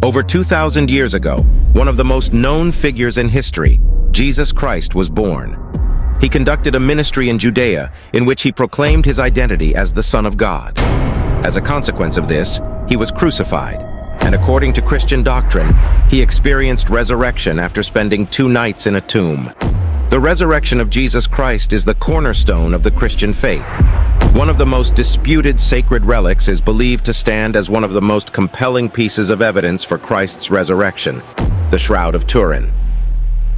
Over 2,000 years ago, one of the most known figures in history, Jesus Christ, was born. He conducted a ministry in Judea in which he proclaimed his identity as the Son of God. As a consequence of this, he was crucified, and according to Christian doctrine, he experienced resurrection after spending 2 nights in a tomb. The resurrection of Jesus Christ is the cornerstone of the Christian faith. One of the most disputed sacred relics is believed to stand as one of the most compelling pieces of evidence for Christ's resurrection, the Shroud of Turin.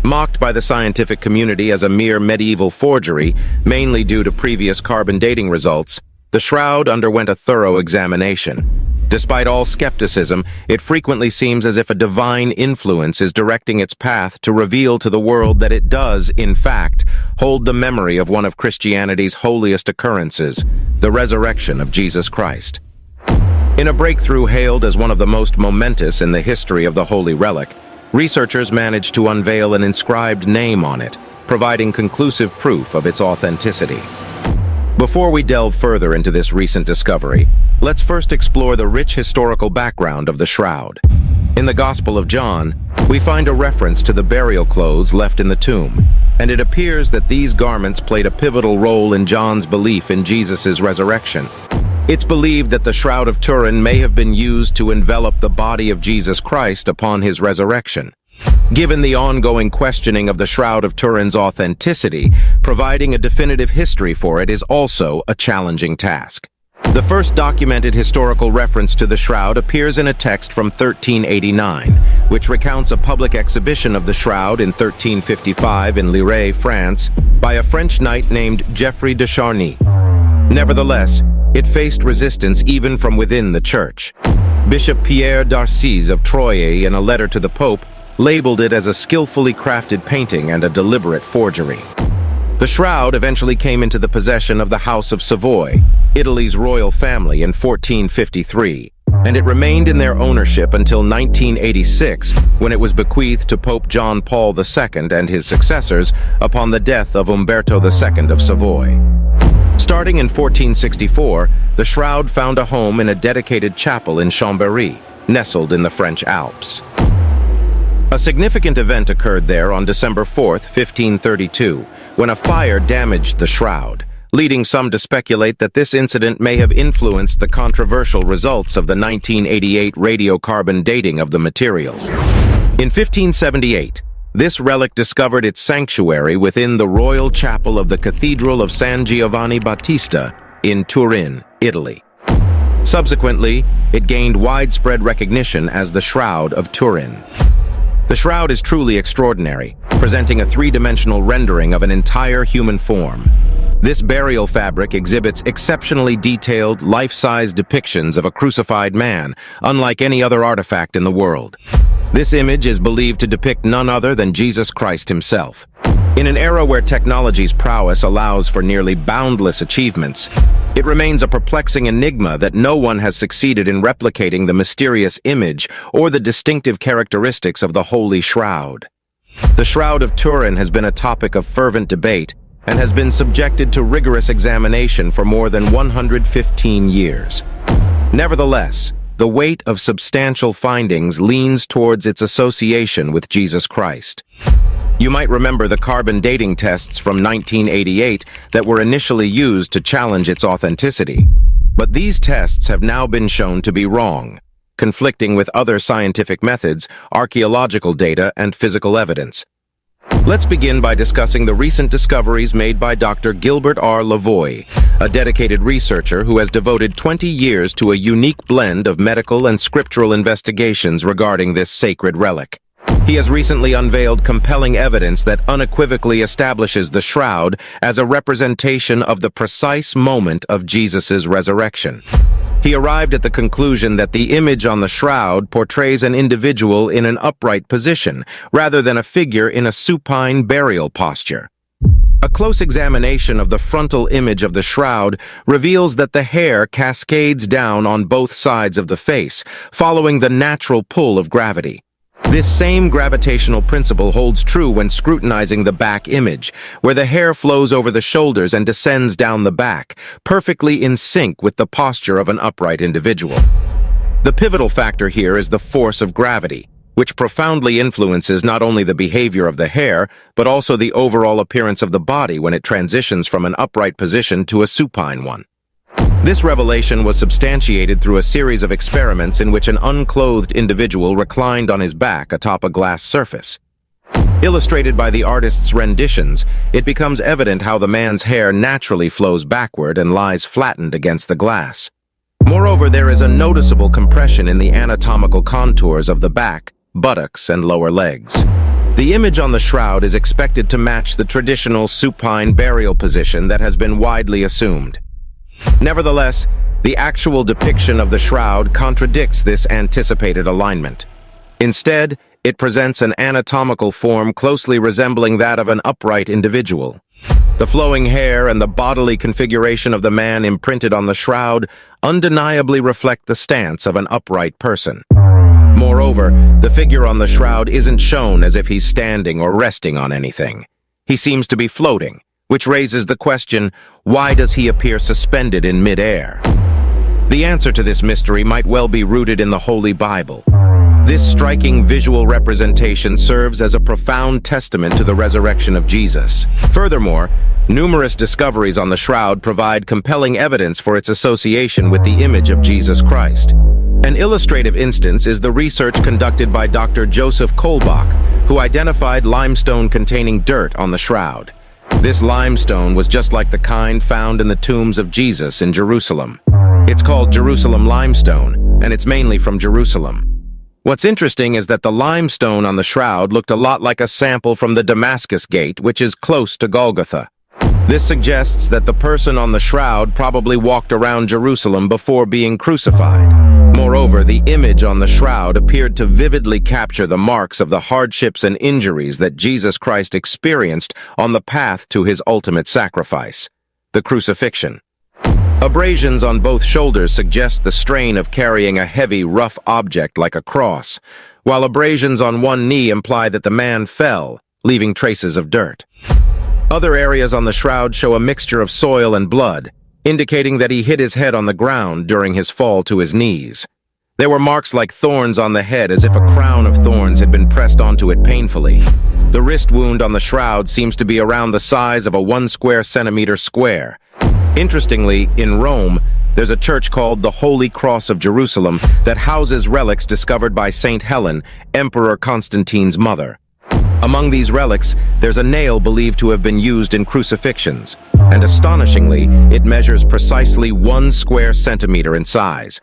Mocked by the scientific community as a mere medieval forgery, mainly due to previous carbon dating results, the shroud underwent a thorough examination. Despite all skepticism, it frequently seems as if a divine influence is directing its path to reveal to the world that it does, in fact, hold the memory of one of Christianity's holiest occurrences, the resurrection of Jesus Christ. In a breakthrough hailed as one of the most momentous in the history of the holy relic, researchers managed to unveil an inscribed name on it, providing conclusive proof of its authenticity. Before we delve further into this recent discovery, let's first explore the rich historical background of the shroud. In the Gospel of John, we find a reference to the burial clothes left in the tomb, and it appears that these garments played a pivotal role in John's belief in Jesus' resurrection. It's believed that the Shroud of Turin may have been used to envelop the body of Jesus Christ upon his resurrection. Given the ongoing questioning of the Shroud of Turin's authenticity, providing a definitive history for it is also a challenging task. The first documented historical reference to the shroud appears in a text from 1389, which recounts a public exhibition of the shroud in 1355 in Lirey, France, by a French knight named Geoffrey de Charny. Nevertheless, it faced resistance even from within the church. Bishop Pierre d'Arcis of Troyes, in a letter to the Pope, labeled it as a skillfully crafted painting and a deliberate forgery. The shroud eventually came into the possession of the House of Savoy, Italy's royal family, in 1453, and it remained in their ownership until 1986, when it was bequeathed to Pope John Paul II and his successors upon the death of Umberto II of Savoy. Starting in 1464, the shroud found a home in a dedicated chapel in Chambéry, nestled in the French Alps. A significant event occurred there on December 4, 1532, when a fire damaged the shroud, leading some to speculate that this incident may have influenced the controversial results of the 1988 radiocarbon dating of the material. In 1578, this relic discovered its sanctuary within the royal chapel of the Cathedral of San Giovanni Battista in Turin, Italy. Subsequently, it gained widespread recognition as the Shroud of Turin. The shroud is truly extraordinary, presenting a 3-dimensional rendering of an entire human form. This burial fabric exhibits exceptionally detailed, life-size depictions of a crucified man, unlike any other artifact in the world. This image is believed to depict none other than Jesus Christ himself. In an era where technology's prowess allows for nearly boundless achievements, it remains a perplexing enigma that no one has succeeded in replicating the mysterious image or the distinctive characteristics of the Holy Shroud. The Shroud of Turin has been a topic of fervent debate and has been subjected to rigorous examination for more than 115 years. Nevertheless, the weight of substantial findings leans towards its association with Jesus Christ. You might remember the carbon dating tests from 1988 that were initially used to challenge its authenticity. But these tests have now been shown to be wrong, conflicting with other scientific methods, archaeological data, and physical evidence. Let's begin by discussing the recent discoveries made by Dr. Gilbert R. Lavoie, a dedicated researcher who has devoted 20 years to a unique blend of medical and scriptural investigations regarding this sacred relic. He has recently unveiled compelling evidence that unequivocally establishes the shroud as a representation of the precise moment of Jesus' resurrection. He arrived at the conclusion that the image on the shroud portrays an individual in an upright position, rather than a figure in a supine burial posture. A close examination of the frontal image of the shroud reveals that the hair cascades down on both sides of the face, following the natural pull of gravity. This same gravitational principle holds true when scrutinizing the back image, where the hair flows over the shoulders and descends down the back, perfectly in sync with the posture of an upright individual. The pivotal factor here is the force of gravity, which profoundly influences not only the behavior of the hair, but also the overall appearance of the body when it transitions from an upright position to a supine one. This revelation was substantiated through a series of experiments in which an unclothed individual reclined on his back atop a glass surface. Illustrated by the artist's renditions, it becomes evident how the man's hair naturally flows backward and lies flattened against the glass. Moreover, there is a noticeable compression in the anatomical contours of the back, buttocks, and lower legs. The image on the shroud is expected to match the traditional supine burial position that has been widely assumed. Nevertheless, the actual depiction of the shroud contradicts this anticipated alignment. Instead, it presents an anatomical form closely resembling that of an upright individual. The flowing hair and the bodily configuration of the man imprinted on the shroud undeniably reflect the stance of an upright person. Moreover, the figure on the shroud isn't shown as if he's standing or resting on anything. He seems to be floating, which raises the question, why does he appear suspended in mid-air? The answer to this mystery might well be rooted in the Holy Bible. This striking visual representation serves as a profound testament to the resurrection of Jesus. Furthermore, numerous discoveries on the shroud provide compelling evidence for its association with the image of Jesus Christ. An illustrative instance is the research conducted by Dr. Joseph Kolbach, who identified limestone containing dirt on the shroud. This limestone was just like the kind found in the tombs of Jesus in Jerusalem. It's called Jerusalem limestone, and it's mainly from Jerusalem. What's interesting is that the limestone on the shroud looked a lot like a sample from the Damascus Gate, which is close to Golgotha. This suggests that the person on the shroud probably walked around Jerusalem before being crucified. Moreover, the image on the shroud appeared to vividly capture the marks of the hardships and injuries that Jesus Christ experienced on the path to his ultimate sacrifice, the crucifixion. Abrasions on both shoulders suggest the strain of carrying a heavy, rough object like a cross, while abrasions on one knee imply that the man fell, leaving traces of dirt. Other areas on the shroud show a mixture of soil and blood, indicating that he hit his head on the ground during his fall to his knees. There were marks like thorns on the head, as if a crown of thorns had been pressed onto it painfully. The wrist wound on the shroud seems to be around the size of a 1 square centimeter square. Interestingly, in Rome, there's a church called the Holy Cross of Jerusalem that houses relics discovered by Saint Helen, Emperor Constantine's mother. Among these relics, there's a nail believed to have been used in crucifixions, and astonishingly, it measures precisely 1 square centimeter in size.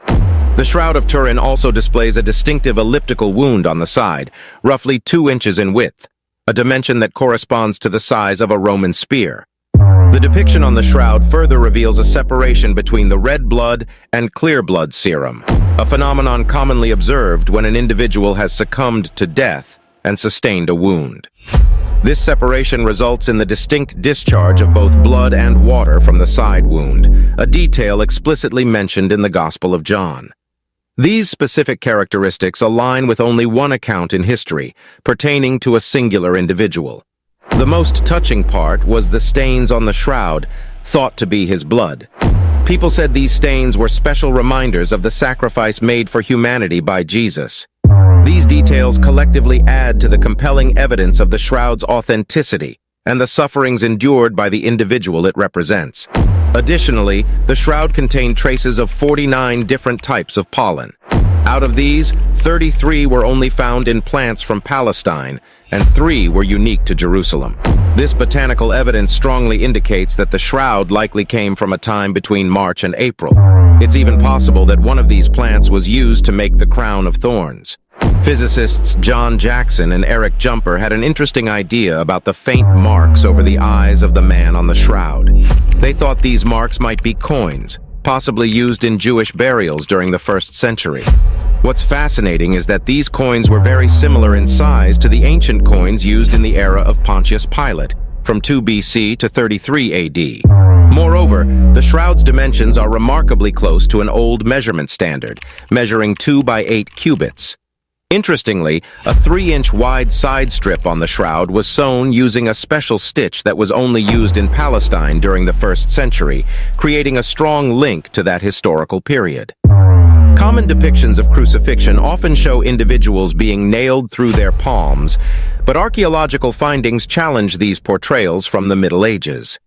The Shroud of Turin also displays a distinctive elliptical wound on the side, roughly 2 inches in width, a dimension that corresponds to the size of a Roman spear. The depiction on the shroud further reveals a separation between the red blood and clear blood serum, a phenomenon commonly observed when an individual has succumbed to death and sustained a wound. This separation results in the distinct discharge of both blood and water from the side wound, a detail explicitly mentioned in the Gospel of John. These specific characteristics align with only one account in history, pertaining to a singular individual. The most touching part was the stains on the shroud, thought to be his blood. People said these stains were special reminders of the sacrifice made for humanity by Jesus. These details collectively add to the compelling evidence of the shroud's authenticity and the sufferings endured by the individual it represents. Additionally, the shroud contained traces of 49 different types of pollen. Out of these, 33 were only found in plants from Palestine, and 3 were unique to Jerusalem. This botanical evidence strongly indicates that the shroud likely came from a time between March and April. It's even possible that one of these plants was used to make the crown of thorns. Physicists John Jackson and Eric Jumper had an interesting idea about the faint marks over the eyes of the man on the shroud. They thought these marks might be coins, possibly used in Jewish burials during the 1st century. What's fascinating is that these coins were very similar in size to the ancient coins used in the era of Pontius Pilate, from 2 BC to 33 AD. Moreover, the shroud's dimensions are remarkably close to an old measurement standard, measuring 2 by 8 cubits. Interestingly, a 3-inch wide side strip on the shroud was sewn using a special stitch that was only used in Palestine during the 1st century, creating a strong link to that historical period. Common depictions of crucifixion often show individuals being nailed through their palms, but archaeological findings challenge these portrayals from the Middle Ages.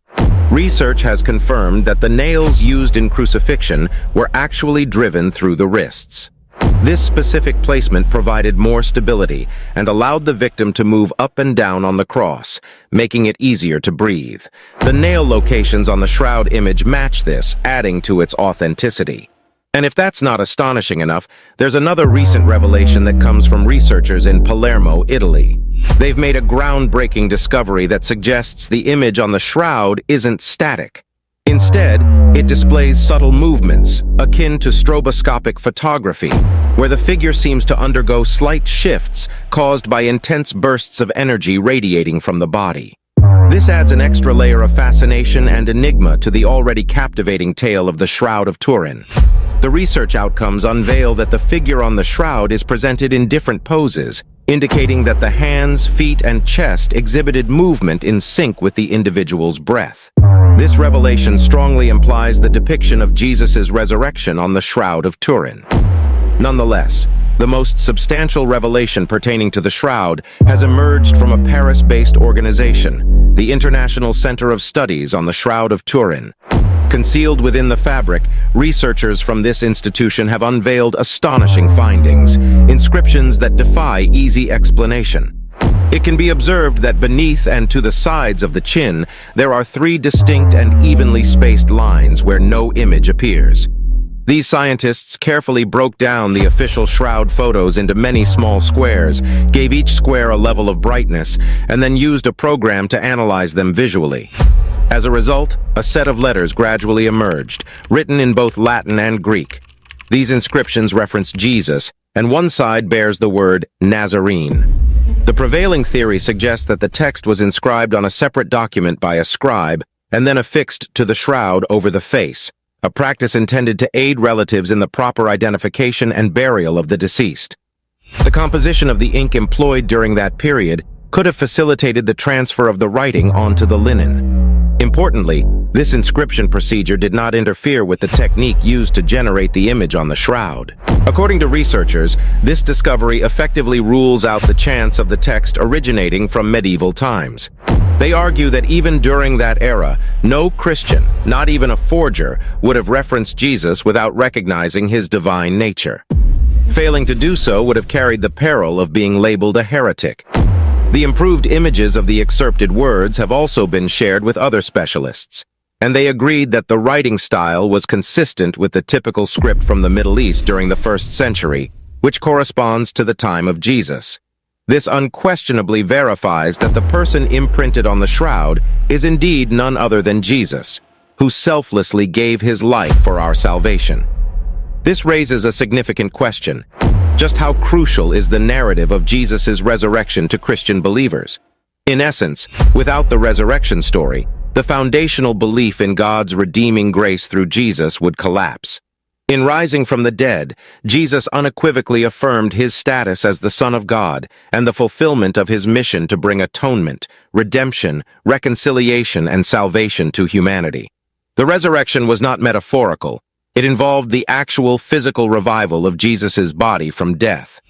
Research has confirmed that the nails used in crucifixion were actually driven through the wrists. This specific placement provided more stability and allowed the victim to move up and down on the cross, making it easier to breathe. The nail locations on the shroud image match this, adding to its authenticity. And if that's not astonishing enough, there's another recent revelation that comes from researchers in Palermo, Italy. They've made a groundbreaking discovery that suggests the image on the shroud isn't static. Instead, it displays subtle movements, akin to stroboscopic photography, where the figure seems to undergo slight shifts caused by intense bursts of energy radiating from the body. This adds an extra layer of fascination and enigma to the already captivating tale of the Shroud of Turin. The research outcomes unveil that the figure on the shroud is presented in different poses, indicating that the hands, feet, and chest exhibited movement in sync with the individual's breath. This revelation strongly implies the depiction of Jesus' resurrection on the Shroud of Turin. Nonetheless, the most substantial revelation pertaining to the shroud has emerged from a Paris-based organization, the International Center of Studies on the Shroud of Turin. Concealed within the fabric, researchers from this institution have unveiled astonishing findings, inscriptions that defy easy explanation. It can be observed that beneath and to the sides of the chin, there are 3 distinct and evenly spaced lines where no image appears. These scientists carefully broke down the official shroud photos into many small squares, gave each square a level of brightness, and then used a program to analyze them visually. As a result, a set of letters gradually emerged, written in both Latin and Greek. These inscriptions reference Jesus, and one side bears the word Nazarene. The prevailing theory suggests that the text was inscribed on a separate document by a scribe and then affixed to the shroud over the face, a practice intended to aid relatives in the proper identification and burial of the deceased. The composition of the ink employed during that period could have facilitated the transfer of the writing onto the linen. Importantly, this inscription procedure did not interfere with the technique used to generate the image on the shroud. According to researchers, this discovery effectively rules out the chance of the text originating from medieval times. They argue that even during that era, no Christian, not even a forger, would have referenced Jesus without recognizing his divine nature. Failing to do so would have carried the peril of being labeled a heretic. The improved images of the excerpted words have also been shared with other specialists, and they agreed that the writing style was consistent with the typical script from the Middle East during the 1st century, which corresponds to the time of Jesus. This unquestionably verifies that the person imprinted on the shroud is indeed none other than Jesus, who selflessly gave his life for our salvation. This raises a significant question. Just how crucial is the narrative of Jesus' resurrection to Christian believers? In essence, without the resurrection story, the foundational belief in God's redeeming grace through Jesus would collapse. In rising from the dead, Jesus unequivocally affirmed his status as the Son of God and the fulfillment of his mission to bring atonement, redemption, reconciliation, and salvation to humanity. The resurrection was not metaphorical. It involved the actual physical revival of Jesus' body from death.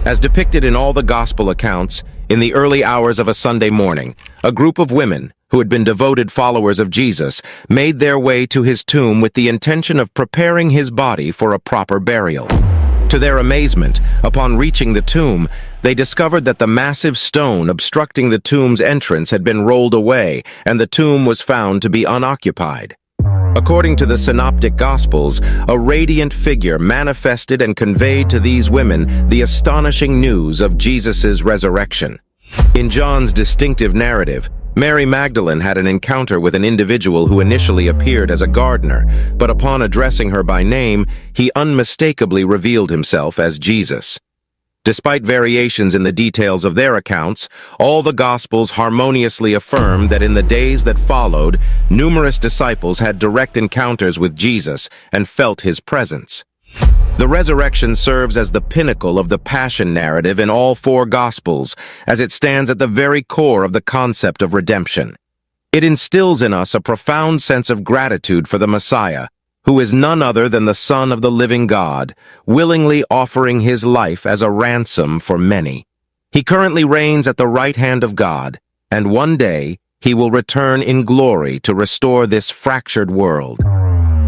As depicted in all the gospel accounts, in the early hours of a Sunday morning, a group of women, who had been devoted followers of Jesus, made their way to his tomb with the intention of preparing his body for a proper burial. To their amazement, upon reaching the tomb, they discovered that the massive stone obstructing the tomb's entrance had been rolled away, and the tomb was found to be unoccupied. According to the Synoptic Gospels, a radiant figure manifested and conveyed to these women the astonishing news of Jesus' resurrection. In John's distinctive narrative, Mary Magdalene had an encounter with an individual who initially appeared as a gardener, but upon addressing her by name, he unmistakably revealed himself as Jesus. Despite variations in the details of their accounts, all the Gospels harmoniously affirm that in the days that followed, numerous disciples had direct encounters with Jesus and felt his presence. The resurrection serves as the pinnacle of the Passion narrative in all 4 Gospels, as it stands at the very core of the concept of redemption. It instills in us a profound sense of gratitude for the Messiah, who is none other than the Son of the living God, willingly offering his life as a ransom for many. He currently reigns at the right hand of God, and one day he will return in glory to restore this fractured world.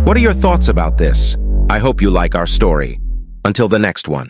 What are your thoughts about this? I hope you like our story. Until the next one.